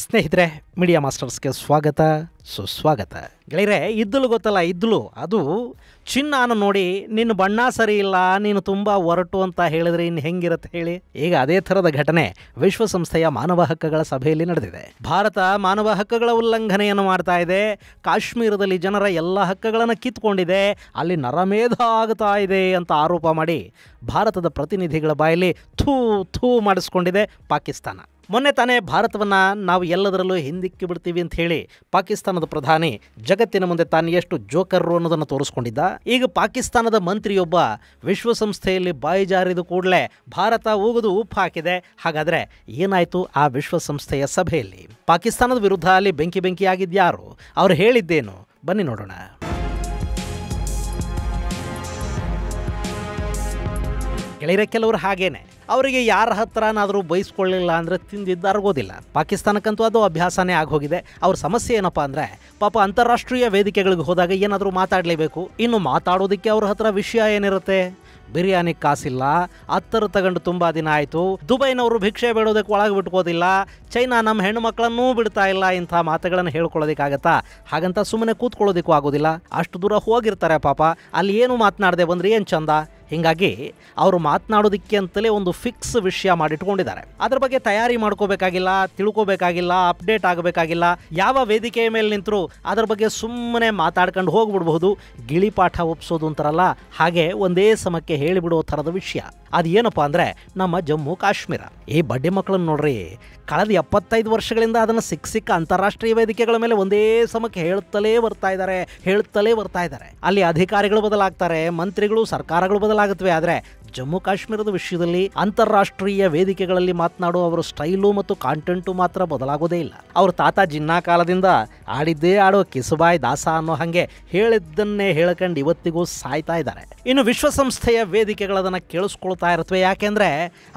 ಸ್ನೇಹಿತರೆ, ಮೀಡಿಯಾ ಮಾಸ್ಟರ್ಸ್ಗೆ ಸ್ವಾಗತ ಸುಸ್ವಾಗತ. ಗೆಳೆಯರೆ, ಇದ್ದಲು ಗೊತ್ತಲ್ಲ, ಇದ್ದಲು ಅದು ಚಿನ್ನಾನ ನೋಡಿ ನಿನ್ನ ಬಣ್ಣ ಸರಿ ಇಲ್ಲ, ನೀನು ತುಂಬ ಒರಟು ಅಂತ ಹೇಳಿದ್ರೆ ಇನ್ನು ಹೆಂಗಿರುತ್ತೆ ಹೇಳಿ. ಈಗ ಅದೇ ಥರದ ಘಟನೆ ವಿಶ್ವಸಂಸ್ಥೆಯ ಮಾನವ ಹಕ್ಕುಗಳ ಸಭೆಯಲ್ಲಿ ನಡೆದಿದೆ. ಭಾರತ ಮಾನವ ಹಕ್ಕುಗಳ ಉಲ್ಲಂಘನೆಯನ್ನು ಮಾಡ್ತಾ ಇದೆ, ಕಾಶ್ಮೀರದಲ್ಲಿ ಜನರ ಎಲ್ಲ ಹಕ್ಕುಗಳನ್ನು ಕಿತ್ಕೊಂಡಿದೆ, ಅಲ್ಲಿ ನರಮೇಧ ಆಗ್ತಾ ಇದೆ ಅಂತ ಆರೋಪ ಮಾಡಿ ಭಾರತದ ಪ್ರತಿನಿಧಿಗಳ ಬಾಯಲ್ಲಿ ಥೂ ಥೂ ಮಾಡಿಸ್ಕೊಂಡಿದೆ ಪಾಕಿಸ್ತಾನ. ಮೊನ್ನೆ ತಾನೇ ಭಾರತವನ್ನು ನಾವು ಎಲ್ಲದರಲ್ಲೂ ಹಿಂದಿಕ್ಕಿ ಬಿಡ್ತೀವಿ ಅಂತ ಹೇಳಿ ಪಾಕಿಸ್ತಾನದ ಪ್ರಧಾನಿ ಜಗತ್ತಿನ ಮುಂದೆ ತಾನು ಎಷ್ಟು ಜೋಕರ್ರು ಅನ್ನೋದನ್ನು ತೋರಿಸ್ಕೊಂಡಿದ್ದ. ಈಗ ಪಾಕಿಸ್ತಾನದ ಮಂತ್ರಿಯೊಬ್ಬ ವಿಶ್ವಸಂಸ್ಥೆಯಲ್ಲಿ ಬಾಯಿ ಜಾರಿದ ಕೂಡಲೇ ಭಾರತ ಉಗಿದು ಉಪ್ಪು ಹಾಕಿದೆ. ಹಾಗಾದರೆ ಏನಾಯಿತು ಆ ವಿಶ್ವಸಂಸ್ಥೆಯ ಸಭೆಯಲ್ಲಿ? ಪಾಕಿಸ್ತಾನದ ವಿರುದ್ಧ ಅಲ್ಲಿ ಬೆಂಕಿ ಆಗಿದ್ಯಾರು? ಅವ್ರು ಹೇಳಿದ್ದೇನು? ಬನ್ನಿ ನೋಡೋಣ. ಗೆಳೆಯರೆ, ಕೆಲವರು ಹಾಗೇನೆ, ಅವರಿಗೆ ಯಾರ ಹತ್ರನಾದರೂ ಬಯಸ್ಕೊಳ್ಳಿಲ್ಲ ಅಂದರೆ ತಿಂದಿದ್ದಾರ್ಗೋದಿಲ್ಲ. ಪಾಕಿಸ್ತಾನಕ್ಕಂತೂ ಅದು ಅಭ್ಯಾಸನೇ ಆಗೋಗಿದೆ. ಅವ್ರ ಸಮಸ್ಯೆ ಏನಪ್ಪ ಅಂದರೆ, ಪಾಪ ಅಂತಾರಾಷ್ಟ್ರೀಯ ವೇದಿಕೆಗಳಿಗೆ ಹೋದಾಗ ಏನಾದರೂ ಮಾತಾಡಲೇಬೇಕು. ಇನ್ನು ಮಾತಾಡೋದಕ್ಕೆ ಅವ್ರ ಹತ್ರ ವಿಷಯ ಏನಿರುತ್ತೆ? ಬಿರಿಯಾನಿ ಕಾಸಿಲ್ಲ, ಅತ್ತರು ತಗೊಂಡು ತುಂಬ ದಿನ ಆಯಿತು, ದುಬೈನವರು ಭಿಕ್ಷೆ ಬೇಡೋದಕ್ಕೆ ಒಳಗೆ ಬಿಟ್ಕೋದಿಲ್ಲ, ಚೈನಾ ನಮ್ಮ ಹೆಣ್ಣು ಮಕ್ಕಳನ್ನೂ ಬಿಡ್ತಾ ಇಲ್ಲ, ಇಂಥ ಮಾತುಗಳನ್ನು ಹೇಳ್ಕೊಳ್ಳೋದಕ್ಕಾಗತ್ತಾ? ಹಾಗಂತ ಸುಮ್ಮನೆ ಕೂತ್ಕೊಳ್ಳೋದಕ್ಕೂ ಆಗೋದಿಲ್ಲ. ಅಷ್ಟು ದೂರ ಹೋಗಿರ್ತಾರೆ ಪಾಪ, ಅಲ್ಲಿ ಏನು ಮಾತನಾಡದೆ ಬಂದರೆ ಏನು ಚಂದ. ಹೀಗಾಗಿ ಅವರು ಮಾತನಾಡೋದಕ್ಕೆ ಅಂತಲೇ ಒಂದು ಫಿಕ್ಸ್ ವಿಷಯ ಮಾಡಿಟ್ಕೊಂಡಿದ್ದಾರೆ. ಅದ್ರ ಬಗ್ಗೆ ತಯಾರಿ ಮಾಡ್ಕೋಬೇಕಾಗಿಲ್ಲ, ತಿಳ್ಕೋಬೇಕಾಗಿಲ್ಲ, ಅಪ್ಡೇಟ್ ಆಗಬೇಕಾಗಿಲ್ಲ. ಯಾವ ವೇದಿಕೆಯ ಮೇಲೆ ನಿಂತರೂ ಅದ್ರ ಬಗ್ಗೆ ಸುಮ್ಮನೆ ಮಾತಾಡ್ಕೊಂಡು ಹೋಗ್ಬಿಡ್ಬಹುದು. ಗಿಳಿಪಾಠ ಒಪ್ಸೋದು ಅಂತಾರಲ್ಲ, ಹಾಗೆ ಒಂದೇ ಸಮಕ್ಕೆ ಹೇಳಿಬಿಡೋ ಥರದ ವಿಷಯ. ಅದು ಏನಪ್ಪ ಅಂದರೆ ನಮ್ಮ ಜಮ್ಮು ಕಾಶ್ಮೀರ. ಈ ಬಡ್ಡಿ ಮಕ್ಕಳನ್ನು ನೋಡ್ರಿ, ಕಳೆದ 75 ವರ್ಷಗಳಿಂದ ಅದನ್ನು ಸಿಕ್ಕ ಅಂತಾರಾಷ್ಟ್ರೀಯ ವೇದಿಕೆಗಳ ಮೇಲೆ ಒಂದೇ ಸಮಕ್ಕೆ ಹೇಳ್ತಲೇ ಬರ್ತಾ ಇದ್ದಾರೆ. ಅಲ್ಲಿ ಅಧಿಕಾರಿಗಳು ಬದಲಾಗ್ತಾರೆ, ಮಂತ್ರಿಗಳು, ಸರ್ಕಾರಗಳು ಬದಲಾಗುತ್ತವೆ. ಆದರೆ ಜಮ್ಮು ಕಾಶ್ಮೀರದ ವಿಷಯದಲ್ಲಿ ಅಂತಾರಾಷ್ಟ್ರೀಯ ವೇದಿಕೆಗಳಲ್ಲಿ ಮಾತನಾಡೋ ಅವರ ಸ್ಟೈಲು ಮತ್ತು ಕಾಂಟೆಂಟು ಮಾತ್ರ ಬದಲಾಗೋದೇ ಇಲ್ಲ. ಅವ್ರ ತಾತ ಜಿನ್ನಾ ಕಾಲದಿಂದ ಆಡಿದ್ದೇ ಆಡೋ ಕಿಸುಬಾಯ್ ದಾಸ ಅನ್ನೋ ಹಾಗೆ ಹೇಳಿದ್ದನ್ನೇ ಹೇಳ್ಕೊಂಡು ಇವತ್ತಿಗೂ ಸಾಯ್ತಾ ಇದ್ದಾರೆ. ಇನ್ನು ವಿಶ್ವಸಂಸ್ಥೆಯ ವೇದಿಕೆಗಳದನ್ನು ಕೇಳಿಸ್ಕೊಳ್ತಾ ಇರುತ್ತವೆ. ಯಾಕೆಂದರೆ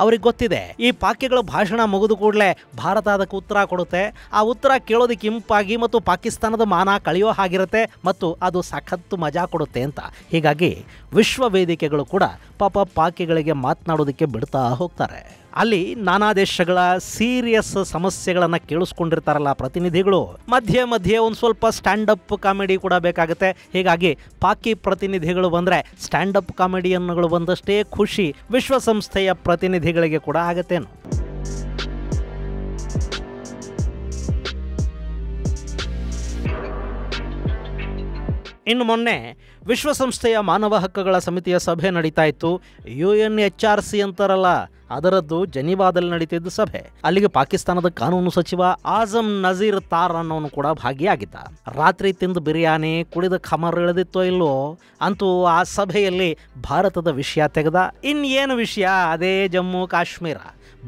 ಅವ್ರಿಗೆ ಗೊತ್ತಿದೆ, ಈ ಪಾಕಿಗಳ ಭಾಷಣ ಮುಗಿದು ಕೂಡಲೇ ಭಾರತ ಅದಕ್ಕೆ ಉತ್ತರ ಕೊಡುತ್ತೆ. ಆ ಉತ್ತರ ಕೇಳೋದಕ್ಕೆ ಇಂಪಾಗಿ ಮತ್ತು ಪಾಕಿಸ್ತಾನದ ಮಾನ ಕಳೆಯೋ ಹಾಗಿರುತ್ತೆ ಮತ್ತು ಅದು ಸಖತ್ತು ಮಜಾ ಕೊಡುತ್ತೆ ಅಂತ. ಹೀಗಾಗಿ ವಿಶ್ವ ವೇದಿಕೆಗಳು ಕೂಡ ಪಾಪ ಪಾಕಿಗಳಿಗೆ ಮಾತನಾಡೋದಕ್ಕೆ ಬಿಡ್ತಾ ಹೋಗ್ತಾರೆ. ಅಲ್ಲಿ ನಾನಾ ದೇಶಗಳ ಸೀರಿಯಸ್ ಸಮಸ್ಯೆಗಳನ್ನು ಕೇಳಿಸ್ಕೊಂಡಿರ್ತಾರಲ್ಲ ಪ್ರತಿನಿಧಿಗಳು, ಮಧ್ಯೆ ಒಂದು ಸ್ವಲ್ಪ ಸ್ಟ್ಯಾಂಡಪ್ ಕಾಮಿಡಿ ಕೂಡ ಬೇಕಾಗುತ್ತೆ. ಹೀಗಾಗಿ ಪಾಕಿ ಪ್ರತಿನಿಧಿಗಳು ಬಂದರೆ ಸ್ಟ್ಯಾಂಡಪ್ ಕಾಮಿಡಿಯನ್ನುಗಳು ಬಂದಷ್ಟೇ ಖುಷಿ ವಿಶ್ವಸಂಸ್ಥೆಯ ಪ್ರತಿನಿಧಿಗಳಿಗೆ ಕೂಡ ಆಗತ್ತೇನು. ಇನ್ನು ಮೊನ್ನೆ ವಿಶ್ವಸಂಸ್ಥೆಯ ಮಾನವ ಹಕ್ಕುಗಳ ಸಮಿತಿಯ ಸಭೆ ನಡೀತಾ ಇತ್ತು. UNHRC ಅಂತಾರಲ್ಲ, ಅದರದ್ದು ಜೆನೀವಾದಲ್ಲಿ ನಡೀತಿದ್ದ ಸಭೆ. ಅಲ್ಲಿಗೆ ಪಾಕಿಸ್ತಾನದ ಕಾನೂನು ಸಚಿವ ಆಜಮ್ ನಜೀರ್ ತಾರ್ ಅನ್ನೋನು ಕೂಡ ಭಾಗಿಯಾಗಿದ್ದ. ರಾತ್ರಿ ತಿಂದು ಬಿರಿಯಾನಿ ಕುಡಿದ ಖಮರ್ ಇಳಿದಿತ್ತೋ ಇಲ್ಲೋ, ಅಂತೂ ಆ ಸಭೆಯಲ್ಲಿ ಭಾರತದ ವಿಷಯ ತೆಗೆದ. ಇನ್ನೇನು ವಿಷಯ? ಅದೇ ಜಮ್ಮು ಕಾಶ್ಮೀರ.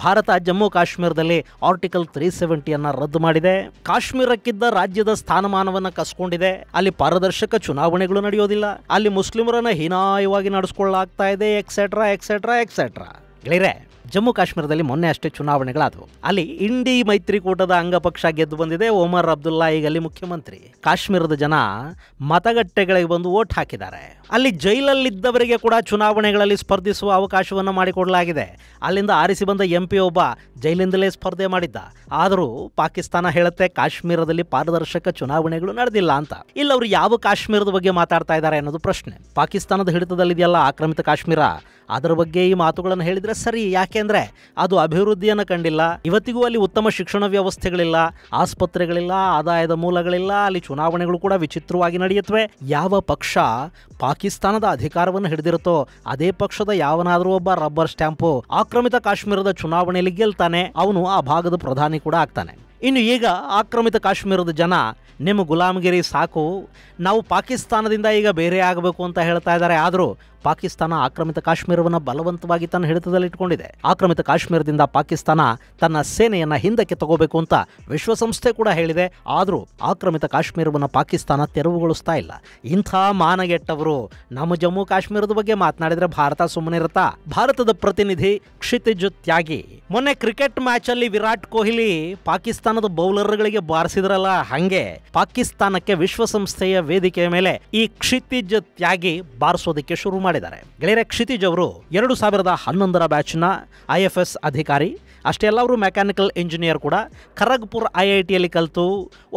ಭಾರತ ಜಮ್ಮು ಕಾಶ್ಮೀರದಲ್ಲಿ ಆರ್ಟಿಕಲ್ 370 ರದ್ದು ಮಾಡಿದೆ. ಕಾಶ್ಮೀರಕ್ಕಿದ್ದ ರಾಜ್ಯದ ಸ್ಥಾನಮಾನವನ್ನು ಕಸ್ಕೊಂಡಿದೆ. ಅಲ್ಲಿ ಪಾರದರ್ಶಕ ಚುನಾವಣೆಗಳು ನಡೆಯೋದಿಲ್ಲ, ಅಲ್ಲಿ ಮುಸ್ಲಿಮರನ್ನ ಹೀನಾಯವಾಗಿ ನಡೆಸ್ಕೊಳ್ಳಲಾಗ್ತಾ ಇದೆ, ಎಕ್ಸೆಟ್ರಾ. ಗೆಳೆಯರೆ, ಜಮ್ಮು ಕಾಶ್ಮೀರದಲ್ಲಿ ಮೊನ್ನೆ ಅಷ್ಟೇ ಚುನಾವಣೆಗಳಾದವು. ಅಲ್ಲಿ ಇಂಡಿ ಮೈತ್ರಿಕೂಟದ ಅಂಗಪಕ್ಷ ಗೆದ್ದು ಬಂದಿದೆ. ಒಮರ್ ಅಬ್ದುಲ್ಲಾ ಈಗ ಅಲ್ಲಿ ಮುಖ್ಯಮಂತ್ರಿ. ಕಾಶ್ಮೀರದ ಜನ ಮತಗಟ್ಟೆಗಳಿಗೆ ಬಂದು ವೋಟ್ ಹಾಕಿದ್ದಾರೆ. ಅಲ್ಲಿ ಜೈಲಲ್ಲಿದ್ದವರಿಗೆ ಕೂಡ ಚುನಾವಣೆಗಳಲ್ಲಿ ಸ್ಪರ್ಧಿಸುವ ಅವಕಾಶವನ್ನು ಮಾಡಿಕೊಡಲಾಗಿದೆ. ಅಲ್ಲಿಂದ ಆರಿಸಿ ಬಂದ MP ಒಬ್ಬ ಜೈಲಿಂದಲೇ ಸ್ಪರ್ಧೆ ಮಾಡಿದ್ದ. ಆದರೂ ಪಾಕಿಸ್ತಾನ ಹೇಳುತ್ತೆ ಕಾಶ್ಮೀರದಲ್ಲಿ ಪಾರದರ್ಶಕ ಚುನಾವಣೆಗಳು ನಡೆದಿಲ್ಲ ಅಂತ. ಇಲ್ಲ, ಅವರು ಯಾವ ಕಾಶ್ಮೀರದ ಬಗ್ಗೆ ಮಾತಾಡ್ತಾ ಇದ್ದಾರೆ ಅನ್ನೋದು ಪ್ರಶ್ನೆ. ಪಾಕಿಸ್ತಾನದ ಹಿಡಿತದಲ್ಲಿದೆಯಲ್ಲ ಆಕ್ರಮಿತ ಕಾಶ್ಮೀರ, ಅದರ ಬಗ್ಗೆ ಈ ಮಾತುಗಳನ್ನು ಹೇಳಿದರೆ ಸರಿ. ಯಾಕೆಂದರೆ ಅದು ಅಭಿವೃದ್ಧಿಯನ್ನು ಕಂಡಿಲ್ಲ. ಇವತ್ತಿಗೂ ಅಲ್ಲಿ ಉತ್ತಮ ಶಿಕ್ಷಣ ವ್ಯವಸ್ಥೆಗಳಿಲ್ಲ, ಆಸ್ಪತ್ರೆಗಳಿಲ್ಲ, ಆದಾಯದ ಮೂಲಗಳಿಲ್ಲ. ಅಲ್ಲಿ ಚುನಾವಣೆಗಳು ಕೂಡ ವಿಚಿತ್ರವಾಗಿ ನಡೆಯುತ್ತವೆ. ಯಾವ ಪಕ್ಷ ಪಾಕಿಸ್ತಾನದ ಅಧಿಕಾರವನ್ನು ಹಿಡಿದಿರುತ್ತೋ ಅದೇ ಪಕ್ಷದ ಯಾವನಾದರೂ ಒಬ್ಬ ರಬ್ಬರ್ ಸ್ಟ್ಯಾಂಪು ಆಕ್ರಮಿತ ಕಾಶ್ಮೀರದ ಚುನಾವಣೆಯಲ್ಲಿ ಗೆಲ್ತಾನೆ, ಅವನು ಆ ಭಾಗದ ಪ್ರಧಾನಿ ಕೂಡ ಆಗ್ತಾನೆ. ಇನ್ನು ಈಗ ಆಕ್ರಮಿತ ಕಾಶ್ಮೀರದ ಜನ ನಿಮ್ಮ ಗುಲಾಮಗಿರಿ ಸಾಕು, ನಾವು ಪಾಕಿಸ್ತಾನದಿಂದ ಈಗ ಬೇರೆ ಆಗಬೇಕು ಅಂತ ಹೇಳ್ತಾ ಇದ್ದಾರೆ. ಆದರೂ ಪಾಕಿಸ್ತಾನ ಆಕ್ರಮಿತ ಕಾಶ್ಮೀರವನ್ನು ಬಲವಂತವಾಗಿ ತನ್ನ ಹಿಡಿತದಲ್ಲಿಟ್ಕೊಂಡಿದೆ. ಆಕ್ರಮಿತ ಕಾಶ್ಮೀರದಿಂದ ಪಾಕಿಸ್ತಾನ ತನ್ನ ಸೇನೆಯನ್ನು ಹಿಂದಕ್ಕೆ ತಗೋಬೇಕು ಅಂತ ವಿಶ್ವಸಂಸ್ಥೆ ಕೂಡ ಹೇಳಿದೆ. ಆದರೂ ಆಕ್ರಮಿತ ಕಾಶ್ಮೀರವನ್ನು ಪಾಕಿಸ್ತಾನ ತೆರವುಗೊಳಿಸ್ತಾ ಇಲ್ಲ. ಇಂಥ ಮಾನಗೆಟ್ಟವರು ನಮ್ಮ ಜಮ್ಮು ಕಾಶ್ಮೀರದ ಬಗ್ಗೆ ಮಾತನಾಡಿದರೆ ಭಾರತ ಸುಮ್ಮನೆ ಇರುತ್ತಾ? ಭಾರತದ ಪ್ರತಿನಿಧಿ ಕ್ಷಿತಿಜ್ ತ್ಯಾಗಿ ಮೊನ್ನೆ ಕ್ರಿಕೆಟ್ ಮ್ಯಾಚ್ ಅಲ್ಲಿ ವಿರಾಟ್ ಕೊಹ್ಲಿ ಪಾಕಿಸ್ತಾನದ ಬೌಲರ್ಗಳಿಗೆ ಬಾರಿಸಿದ್ರಲ್ಲ, ಹಂಗೆ ಪಾಕಿಸ್ತಾನಕ್ಕೆ ವಿಶ್ವಸಂಸ್ಥೆಯ ವೇದಿಕೆಯ ಮೇಲೆ ಈ ಕ್ಷಿತಿಜ್ ತ್ಯಾಗಿ ಬಾರಿಸೋದಕ್ಕೆ ಶುರು ಮಾಡಿದ್ದಾರೆ. ಗೆಳೆಯರೆ, ಕ್ಷಿತಿಜ್ ಅವರು 2011 ಬ್ಯಾಚ್ನ IFS ಅಧಿಕಾರಿ. ಅಷ್ಟೇ ಅಲ್ಲ, ಅವರು ಮೆಕ್ಯಾನಿಕಲ್ ಇಂಜಿನಿಯರ್ ಕೂಡ. ಖರಗ್ಪುರ್ IITಯಲ್ಲಿ ಕಲಿತು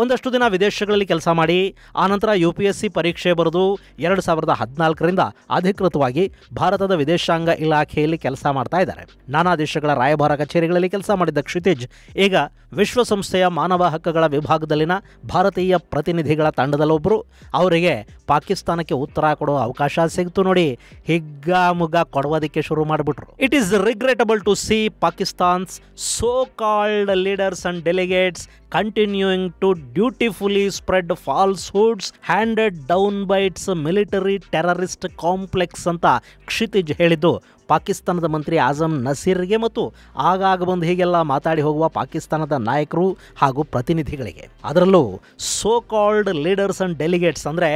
ಒಂದಷ್ಟು ದಿನ ವಿದೇಶಗಳಲ್ಲಿ ಕೆಲಸ ಮಾಡಿ ಆನಂತರ UPSC ಪರೀಕ್ಷೆ ಬರೆದು 2014ರಿಂದ ಅಧಿಕೃತವಾಗಿ ಭಾರತದ ವಿದೇಶಾಂಗ ಇಲಾಖೆಯಲ್ಲಿ ಕೆಲಸ ಮಾಡ್ತಾ ಇದ್ದಾರೆ. ನಾನಾ ದೇಶಗಳ ರಾಯಭಾರ ಕಚೇರಿಗಳಲ್ಲಿ ಕೆಲಸ ಮಾಡಿದ್ದ ಕ್ಷಿತಿಜ್ ಈಗ ವಿಶ್ವಸಂಸ್ಥೆಯ ಮಾನವ ಹಕ್ಕುಗಳ ವಿಭಾಗದಲ್ಲಿನ ಭಾರತೀಯ ಪ್ರತಿನಿಧಿಗಳ ತಂಡದಲ್ಲೊಬ್ಬರು. ಅವರಿಗೆ ಪಾಕಿಸ್ತಾನಕ್ಕೆ ಉತ್ತರ ಕೊಡೋ ಅವಕಾಶ ಸಿಗ್ತು ನೋಡಿ, ಹಿಗ್ಗಾಮುಗ್ಗ ಕೊಡೋದಕ್ಕೆ ಶುರು ಮಾಡಿಬಿಟ್ರು. It is regrettable to see Pakistan's so called leaders and delegates continuing to dutifully spread falsehoods handed down by its military terrorist complex ಅಂತ ಕ್ಷಿತಿಜ್ ಹೇಳಿದ್ದು ಪಾಕಿಸ್ತಾನದ ಮಂತ್ರಿ ಆಜಮ್ ನಸೀರ್ಗೆ ಮತ್ತು ಆಗಾಗ ಬಂದು ಹೀಗೆಲ್ಲ ಮಾತಾಡಿ ಹೋಗುವ ಪಾಕಿಸ್ತಾನದ ನಾಯಕರು ಹಾಗೂ ಪ್ರತಿನಿಧಿಗಳಿಗೆ. ಅದರಲ್ಲೂ so called leaders and delegates ಅಂದರೆ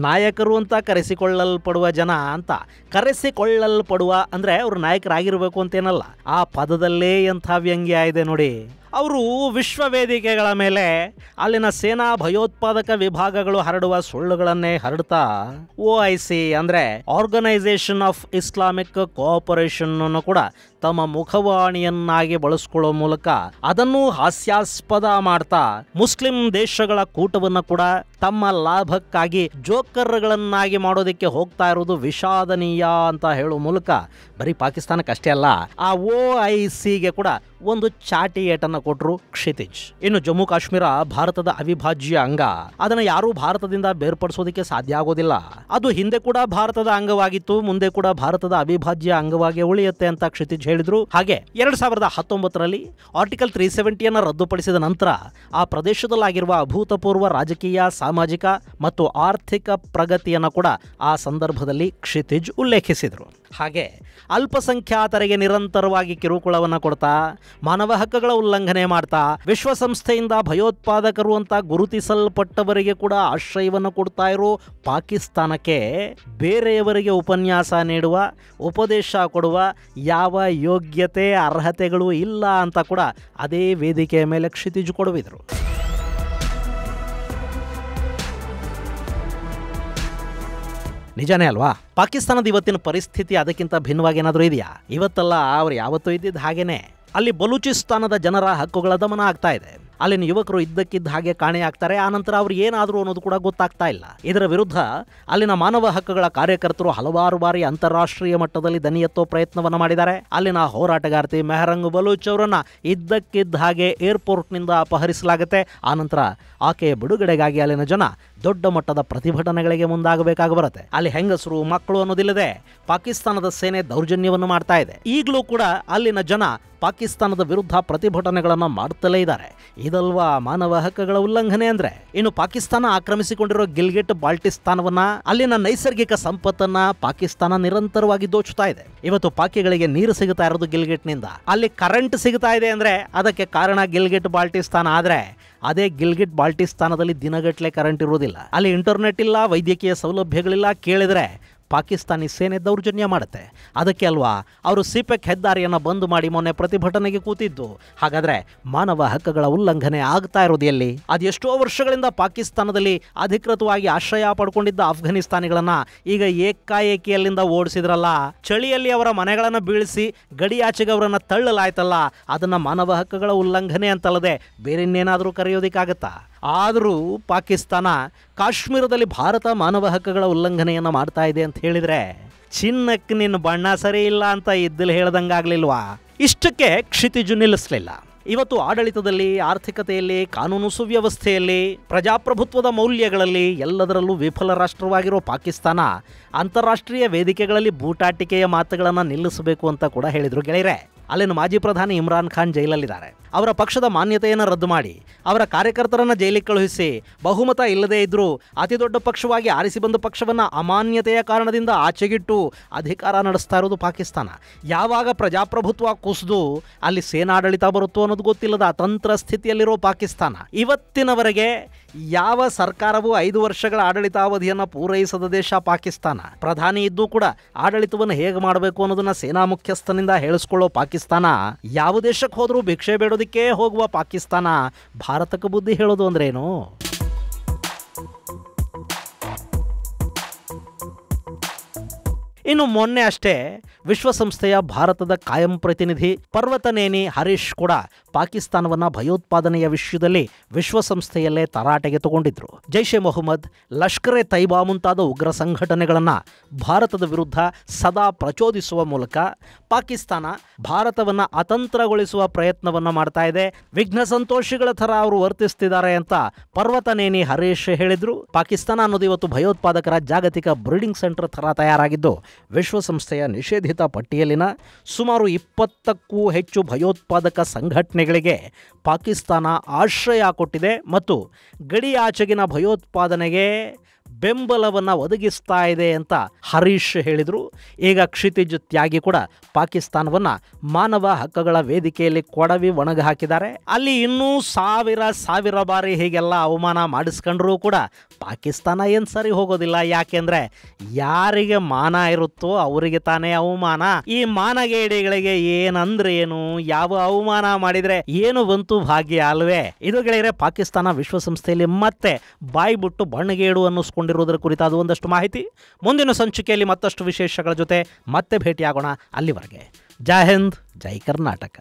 ನಾಯಕರು ಅಂತ ಕರೆಸಿಕೊಳ್ಳಲ್ಪಡುವ ಜನ ಅಂತ. ಕರೆಸಿಕೊಳ್ಳಲ್ಪಡುವ ಅಂದರೆ ಅವರು ನಾಯಕರಾಗಿರಬೇಕು ಅಂತೇನಲ್ಲ, ಆ ಪದದಲ್ಲೇ ಎಂಥ ವ್ಯಂಗ್ಯ ಇದೆ ನೋಡಿ. ಅವರು ವಿಶ್ವ ವೇದಿಕೆಗಳ ಮೇಲೆ ಅಲ್ಲಿನ ಸೇನಾ ಭಯೋತ್ಪಾದಕ ವಿಭಾಗಗಳು ಹರಡುವ ಸುಳ್ಳುಗಳನ್ನೇ ಹರಡ್ತಾ OIC ಅಂದರೆ ಆರ್ಗನೈಸೇಷನ್ ಆಫ್ ಇಸ್ಲಾಮಿಕ್ ಕೋಆಪರೇಷನ್ ಅನ್ನು ಕೂಡ ತಮ್ಮ ಮುಖವಾಣಿಯನ್ನಾಗಿ ಬಳಸಿಕೊಳ್ಳುವ ಮೂಲಕ ಅದನ್ನು ಹಾಸ್ಯಾಸ್ಪದ ಮಾಡ್ತಾ ಮುಸ್ಲಿಂ ದೇಶಗಳ ಕೂಟವನ್ನು ಕೂಡ ತಮ್ಮ ಲಾಭಕ್ಕಾಗಿ ಜೋಕರ್ಗಳನ್ನಾಗಿ ಮಾಡೋದಕ್ಕೆ ಹೋಗ್ತಾ ಇರೋದು ವಿಷಾದನೀಯ ಅಂತ ಹೇಳುವ ಮೂಲಕ ಬರೀ ಪಾಕಿಸ್ತಾನಕ್ಕಷ್ಟೇ ಅಲ್ಲ, ಆ OICಗೆ ಕೂಡ ಒಂದು ಚಾಟಿ ಏಟನ್ನು ಕೊಟ್ಟರು ಕ್ಷಿತಿಜ್. ಇನ್ನು ಜಮ್ಮು ಕಾಶ್ಮೀರ ಭಾರತದ ಅವಿಭಾಜ್ಯ ಅಂಗ, ಅದನ್ನು ಯಾರೂ ಭಾರತದಿಂದ ಬೇರ್ಪಡಿಸೋದಕ್ಕೆ ಸಾಧ್ಯ ಆಗೋದಿಲ್ಲ. ಅದು ಹಿಂದೆ ಕೂಡ ಭಾರತದ ಅಂಗವಾಗಿತ್ತು, ಮುಂದೆ ಕೂಡ ಭಾರತದ ಅವಿಭಾಜ್ಯ ಅಂಗವಾಗಿ ಉಳಿಯುತ್ತೆ ಅಂತ ಕ್ಷಿತಿಜ್ ಹೇಳಿದ್ರು. ಹಾಗೆ 2019ರಲ್ಲಿ ಆರ್ಟಿಕಲ್ 370 ರದ್ದುಪಡಿಸಿದ ನಂತರ ಆ ಪ್ರದೇಶದಲ್ಲಾಗಿರುವ ಅಭೂತಪೂರ್ವ ರಾಜಕೀಯ, ಸಾಮಾಜಿಕ ಮತ್ತು ಆರ್ಥಿಕ ಪ್ರಗತಿಯನ್ನು ಕೂಡ ಆ ಸಂದರ್ಭದಲ್ಲಿ ಕ್ಷಿತಿಜ್ ಉಲ್ಲೇಖಿಸಿದರು. ಹಾಗೆ ಅಲ್ಪಸಂಖ್ಯಾತರಿಗೆ ನಿರಂತರವಾಗಿ ಕಿರುಕುಳವನ್ನು ಕೊಡ್ತಾ, ಮಾನವ ಹಕ್ಕುಗಳ ಉಲ್ಲಂಘನೆ ಮಾಡ್ತಾ, ವಿಶ್ವಸಂಸ್ಥೆಯಿಂದ ಭಯೋತ್ಪಾದಕರು ಅಂತ ಗುರುತಿಸಲ್ಪಟ್ಟವರಿಗೆ ಕೂಡ ಆಶ್ರಯವನ್ನು ಕೊಡ್ತಾ ಇರೋ ಪಾಕಿಸ್ತಾನಕ್ಕೆ ಬೇರೆಯವರಿಗೆ ಉಪನ್ಯಾಸ ನೀಡುವ, ಉಪದೇಶ ಕೊಡುವ ಯಾವ ಯೋಗ್ಯತೆ ಅರ್ಹತೆಗಳು ಇಲ್ಲ ಅಂತ ಕೂಡ ಅದೇ ವೇದಿಕೆಯ ಮೇಲೆ ಕ್ಷಿತಿಜ್ ಕೊಡುವಿದ್ರು. ನಿಜಾನೇ ಅಲ್ವಾ? ಪಾಕಿಸ್ತಾನದ ಇವತ್ತಿನ ಪರಿಸ್ಥಿತಿ ಅದಕ್ಕಿಂತ ಭಿನ್ನವಾಗಿ ಏನಾದರೂ ಇದೆಯಾ? ಇವತ್ತಲ್ಲ, ಅವ್ರು ಯಾವತ್ತೂ ಇದ್ದಿದ್ದು ಹಾಗೇನೆ. ಅಲ್ಲಿ ಬಲೂಚಿಸ್ತಾನದ ಜನರ ಹಕ್ಕುಗಳ ದಮನ ಆಗ್ತಾ ಇದೆ. ಅಲ್ಲಿನ ಯುವಕರು ಇದ್ದಕ್ಕಿದ್ದ ಹಾಗೆ ಕಾಣೆಯಾಗ್ತಾರೆ. ಆನಂತರ ಅವ್ರು ಏನಾದರೂ ಅನ್ನೋದು ಕೂಡ ಗೊತ್ತಾಗ್ತಾ ಇಲ್ಲ. ಇದರ ವಿರುದ್ಧ ಅಲ್ಲಿನ ಮಾನವ ಹಕ್ಕುಗಳ ಕಾರ್ಯಕರ್ತರು ಹಲವಾರು ಬಾರಿ ಅಂತಾರಾಷ್ಟ್ರೀಯ ಮಟ್ಟದಲ್ಲಿ ದನಿ ಎತ್ತೋ ಪ್ರಯತ್ನವನ್ನು ಮಾಡಿದ್ದಾರೆ. ಅಲ್ಲಿನ ಹೋರಾಟಗಾರ್ತಿ ಮೆಹರಂಗ್ ಬಲೂಚ್ ಅವರನ್ನ ಇದ್ದಕ್ಕಿದ್ದ ಹಾಗೆ ಏರ್ಪೋರ್ಟ್ನಿಂದ ಅಪಹರಿಸಲಾಗುತ್ತೆ. ಆನಂತರ ಆಕೆಯ ಬಿಡುಗಡೆಗಾಗಿ ಅಲ್ಲಿನ ಜನ ದೊಡ್ಡ ಮಟ್ಟದ ಪ್ರತಿಭಟನೆಗಳಿಗೆ ಮುಂದಾಗಬೇಕಾಗಿ ಬರುತ್ತೆ. ಅಲ್ಲಿ ಹೆಂಗಸರು, ಮಕ್ಕಳು ಅನ್ನೋದಿಲ್ಲದೆ ಪಾಕಿಸ್ತಾನದ ಸೇನೆ ದೌರ್ಜನ್ಯವನ್ನು ಮಾಡ್ತಾ ಇದೆ. ಈಗಲೂ ಕೂಡ ಅಲ್ಲಿನ ಜನ ಪಾಕಿಸ್ತಾನದ ವಿರುದ್ಧ ಪ್ರತಿಭಟನೆಗಳನ್ನು ಮಾಡುತ್ತಲೇ ಇದ್ದಾರೆ. ಇದಲ್ವಾ ಮಾನವ ಹಕ್ಕುಗಳ ಉಲ್ಲಂಘನೆ ಅಂದ್ರೆ? ಇನ್ನು ಪಾಕಿಸ್ತಾನ ಆಕ್ರಮಿಸಿಕೊಂಡಿರೋ ಗಿಲ್ಗಿಟ್ ಬಾಲ್ಟಿಸ್ತಾನವನ್ನ, ಅಲ್ಲಿನ ನೈಸರ್ಗಿಕ ಸಂಪತ್ತನ್ನ ಪಾಕಿಸ್ತಾನ ನಿರಂತರವಾಗಿ ದೋಚುತ್ತಾ ಇದೆ. ಇವತ್ತು ಪಾಕಿಗಳಿಗೆ ನೀರು ಸಿಗುತ್ತಾ ಇರೋದು ಗಿಲ್ಗಿಟ್ನಿಂದ. ಅಲ್ಲಿ ಕರೆಂಟ್ ಸಿಗುತ್ತಾ ಇದೆ ಅಂದ್ರೆ ಅದಕ್ಕೆ ಕಾರಣ ಗಿಲ್ಗಿಟ್ ಬಾಲ್ಟಿಸ್ತಾನ. ಆದ್ರೆ ಅದೇ ಗಿಲ್ಗಿಟ್ ಬಾಲ್ಟಿಸ್ತಾನದಲ್ಲಿ ದಿನಗಟ್ಟಲೆ ಕರೆಂಟ್ ಇರುವುದಿಲ್ಲ. ಅಲ್ಲಿ ಇಂಟರ್ನೆಟ್ ಇಲ್ಲ, ವೈದ್ಯಕೀಯ ಸೌಲಭ್ಯಗಳಿಲ್ಲ. ಕೇಳಿದ್ರೆ ಪಾಕಿಸ್ತಾನಿ ಸೇನೆ ದೌರ್ಜನ್ಯ ಮಾಡುತ್ತೆ. ಅದಕ್ಕೆ ಅಲ್ವಾ ಅವರು ಸಿಪೆಕ್ ಹೆದ್ದಾರಿಯನ್ನು ಬಂದ್ ಮಾಡಿ ಮೊನ್ನೆ ಪ್ರತಿಭಟನೆಗೆ ಕೂತಿದ್ದು. ಹಾಗಾದ್ರೆ ಮಾನವ ಹಕ್ಕುಗಳ ಉಲ್ಲಂಘನೆ ಆಗ್ತಾ ಇರೋದು ಎಲ್ಲಿ? ಅದೆಷ್ಟೋ ವರ್ಷಗಳಿಂದ ಪಾಕಿಸ್ತಾನದಲ್ಲಿ ಅಧಿಕೃತವಾಗಿ ಆಶ್ರಯ ಪಡ್ಕೊಂಡಿದ್ದ ಅಫ್ಘಾನಿಸ್ತಾನಿಗಳನ್ನ ಈಗ ಏಕಾಏಕಿಯಲ್ಲಿಂದ ಓಡಿಸಿದ್ರಲ್ಲ. ಚಳಿಯಲ್ಲಿ ಅವರ ಮನೆಗಳನ್ನು ಬೀಳಿಸಿ ಗಡಿಯಾಚೆಗೆ ಅವರನ್ನು ತಳ್ಳಲಾಯ್ತಲ್ಲ, ಅದನ್ನ ಮಾನವ ಹಕ್ಕುಗಳ ಉಲ್ಲಂಘನೆ ಅಂತಲ್ಲದೆ ಬೇರೆನ್ನೇನಾದರೂ ಕರೆಯೋದಿಕ್ಕಾಗತ್ತಾ? ಆದರೂ ಪಾಕಿಸ್ತಾನ ಕಾಶ್ಮೀರದಲ್ಲಿ ಭಾರತ ಮಾನವ ಹಕ್ಕುಗಳ ಉಲ್ಲಂಘನೆಯನ್ನು ಮಾಡ್ತಾ ಇದೆ ಅಂತ ಹೇಳಿದ್ರೆ ಚಿನ್ನಕ್ಕೆ ನಿನ್ನ ಬಣ್ಣ ಸರಿ ಇಲ್ಲ ಅಂತ ಇದ್ದಲ್ಲಿ ಹೇಳ್ದಂಗಾಗ್ಲಿಲ್ವಾ? ಇಷ್ಟಕ್ಕೆ ಕ್ಷಿತಿಜು ನಿಲ್ಲಿಸಲಿಲ್ಲ. ಇವತ್ತು ಆಡಳಿತದಲ್ಲಿ, ಆರ್ಥಿಕತೆಯಲ್ಲಿ, ಕಾನೂನು ಸುವ್ಯವಸ್ಥೆಯಲ್ಲಿ, ಪ್ರಜಾಪ್ರಭುತ್ವದ ಮೌಲ್ಯಗಳಲ್ಲಿ ಎಲ್ಲದರಲ್ಲೂ ವಿಫಲ ರಾಷ್ಟ್ರವಾಗಿರೋ ಪಾಕಿಸ್ತಾನ ಅಂತಾರಾಷ್ಟ್ರೀಯ ವೇದಿಕೆಗಳಲ್ಲಿ ಬೂಟಾಟಿಕೆಯ ಮಾತುಗಳನ್ನು ನಿಲ್ಲಿಸಬೇಕು ಅಂತ ಕೂಡ ಹೇಳಿದರು. ಗೆಳೆಯರೆ, ಅಲ್ಲಿನ ಮಾಜಿ ಪ್ರಧಾನಿ ಇಮ್ರಾನ್ ಖಾನ್ ಜೈಲಲ್ಲಿದ್ದಾರೆ. ಅವರ ಪಕ್ಷದ ಮಾನ್ಯತೆಯನ್ನು ರದ್ದು ಮಾಡಿ ಅವರ ಕಾರ್ಯಕರ್ತರನ್ನು ಜೈಲಿಗೆ ಕಳುಹಿಸಿ ಬಹುಮತ ಇಲ್ಲದೇ ಇದ್ದರೂ ಅತಿ ದೊಡ್ಡ ಪಕ್ಷವಾಗಿ ಆರಿಸಿ ಬಂದ ಪಕ್ಷವನ್ನು ಅಮಾನ್ಯತೆಯ ಕಾರಣದಿಂದ ಆಚೆಗಿಟ್ಟು ಅಧಿಕಾರ ನಡೆಸ್ತಾ ಇರೋದು ಪಾಕಿಸ್ತಾನ. ಯಾವಾಗ ಪ್ರಜಾಪ್ರಭುತ್ವ ಕುಸಿದು ಅಲ್ಲಿ ಸೇನಾಡಳಿತ ಬರುತ್ತೋ ಅನ್ನೋದು ಗೊತ್ತಿಲ್ಲದ ಅತಂತ್ರ ಸ್ಥಿತಿಯಲ್ಲಿರೋ ಪಾಕಿಸ್ತಾನ ಇವತ್ತಿನವರೆಗೆ ಯಾವ ಸರ್ಕಾರವೂ 5 ವರ್ಷಗಳ ಆಡಳಿತಾವಧಿಯನ್ನು ಪೂರೈಸದ ದೇಶ ಪಾಕಿಸ್ತಾನ. ಪ್ರಧಾನಿ ಇದ್ದೂ ಕೂಡ ಆಡಳಿತವನ್ನು ಹೇಗೆ ಮಾಡಬೇಕು ಅನ್ನೋದನ್ನ ಸೇನಾ ಮುಖ್ಯಸ್ಥನಿಂದ ಹೇಳಿಸ್ಕೊಳ್ಳೋ ಪಾಕಿಸ್ತಾನ, ಯಾವ ದೇಶಕ್ಕೆ ಹೋದರೂ ಭಿಕ್ಷೆ ಬೇಡೋದಕ್ಕೆ ಹೋಗುವ ಪಾಕಿಸ್ತಾನ ಭಾರತಕ್ಕೆ ಬುದ್ಧಿ ಹೇಳೋದು ಅಂದ್ರೇನು? ಇನ್ನು ಮೊನ್ನೆ ಅಷ್ಟೇ ವಿಶ್ವಸಂಸ್ಥೆಯ ಭಾರತದ ಕಾಯಂ ಪ್ರತಿನಿಧಿ ಪರ್ವತನೇನಿ ಹರೀಶ್ ಕೂಡ ಪಾಕಿಸ್ತಾನವನ್ನು ಭಯೋತ್ಪಾದನೆಯ ವಿಷಯದಲ್ಲಿ ವಿಶ್ವಸಂಸ್ಥೆಯಲ್ಲೇ ತರಾಟೆಗೆ ತಗೊಂಡಿದ್ರು. ಜೈಷ್ ಎ ಮೊಹಮ್ಮದ್, ಲಷ್ಕರ್ ಎ ತೈಬಾ ಮುಂತಾದ ಉಗ್ರ ಸಂಘಟನೆಗಳನ್ನು ಭಾರತದ ವಿರುದ್ಧ ಸದಾ ಪ್ರಚೋದಿಸುವ ಮೂಲಕ ಪಾಕಿಸ್ತಾನ ಭಾರತವನ್ನು ಅತಂತ್ರಗೊಳಿಸುವ ಪ್ರಯತ್ನವನ್ನು ಮಾಡ್ತಾ ಇದೆ. ವಿಘ್ನ ಸಂತೋಷಿಗಳ ಥರ ಅವರು ವರ್ತಿಸ್ತಿದ್ದಾರೆ ಅಂತ ಪರ್ವತನೇನಿ ಹರೀಶ್ ಹೇಳಿದ್ರು. ಪಾಕಿಸ್ತಾನ ಅನ್ನೋದು ಇವತ್ತು ಭಯೋತ್ಪಾದಕರ ಜಾಗತಿಕ ಬ್ರೀಡಿಂಗ್ ಸೆಂಟರ್ ಥರ ತಯಾರಾಗಿದ್ದು ವಿಶ್ವಸಂಸ್ಥೆಯ ನಿಷೇಧಿತ ಪಟ್ಟಿಯಲ್ಲಿನ ಸುಮಾರು 20ಕ್ಕೂ ಹೆಚ್ಚು ಭಯೋತ್ಪಾದಕ ಸಂಘಟನೆಗಳಿಗೆ ಪಾಕಿಸ್ತಾನ ಆಶ್ರಯ ಕೊಟ್ಟಿದೆ ಮತ್ತು ಗಡಿಯಾಚೆಗಿನ ಭಯೋತ್ಪಾದನೆಗೆ ಬೆಂಬಲವನ್ನು ಒದಗಿಸ್ತಾ ಇದೆ ಅಂತ ಹರೀಶ್ ಹೇಳಿದರು. ಈಗ ಕ್ಷಿತಿಜ್ ತ್ಯಾಗಿ ಕೂಡ ಪಾಕಿಸ್ತಾನವನ್ನು ಮಾನವ ಹಕ್ಕುಗಳ ವೇದಿಕೆಯಲ್ಲಿ ಕೊಡವಿ ಒಣಗಿ ಹಾಕಿದ್ದಾರೆ. ಅಲ್ಲಿ ಇನ್ನೂ ಸಾವಿರ ಬಾರಿ ಹೀಗೆಲ್ಲ ಅವಮಾನ ಮಾಡಿಸ್ಕೊಂಡ್ರೂ ಕೂಡ ಪಾಕಿಸ್ತಾನ ಏನು ಸರಿ ಹೋಗೋದಿಲ್ಲ. ಯಾಕೆಂದರೆ ಯಾರಿಗೆ ಮಾನ ಇರುತ್ತೋ ಅವರಿಗೆ ತಾನೇ ಅವಮಾನ. ಈ ಮಾನಗೇಡಿಗಳಿಗೆ ಏನಂದ್ರೆ ಏನು, ಯಾವ ಅವಮಾನ ಮಾಡಿದರೆ ಏನು ಬಂತು ಭಾಗ್ಯ ಅಲ್ವೇ? ಇದು ಗೆಳೆಯರೆ ಪಾಕಿಸ್ತಾನ ವಿಶ್ವಸಂಸ್ಥೆಯಲ್ಲಿ ಮತ್ತೆ ಬಾಯಿ ಬಿಟ್ಟು ಬಣ್ಣಗೇಡು ಅನ್ನಿಸ್ಕೊಂಡಿರುವುದರ ಕುರಿತಾದ ಒಂದಷ್ಟು ಮಾಹಿತಿ. ಮುಂದಿನ ಸಂಚಿಕೆಯಲ್ಲಿ ಮತ್ತಷ್ಟು ವಿಶೇಷಗಳ ಜೊತೆ ಮತ್ತೆ ಭೇಟಿಯಾಗೋಣ. ಅಲ್ಲಿವರೆಗೆ ಜೈ ಹಿಂದ್, ಜೈ ಕರ್ನಾಟಕ.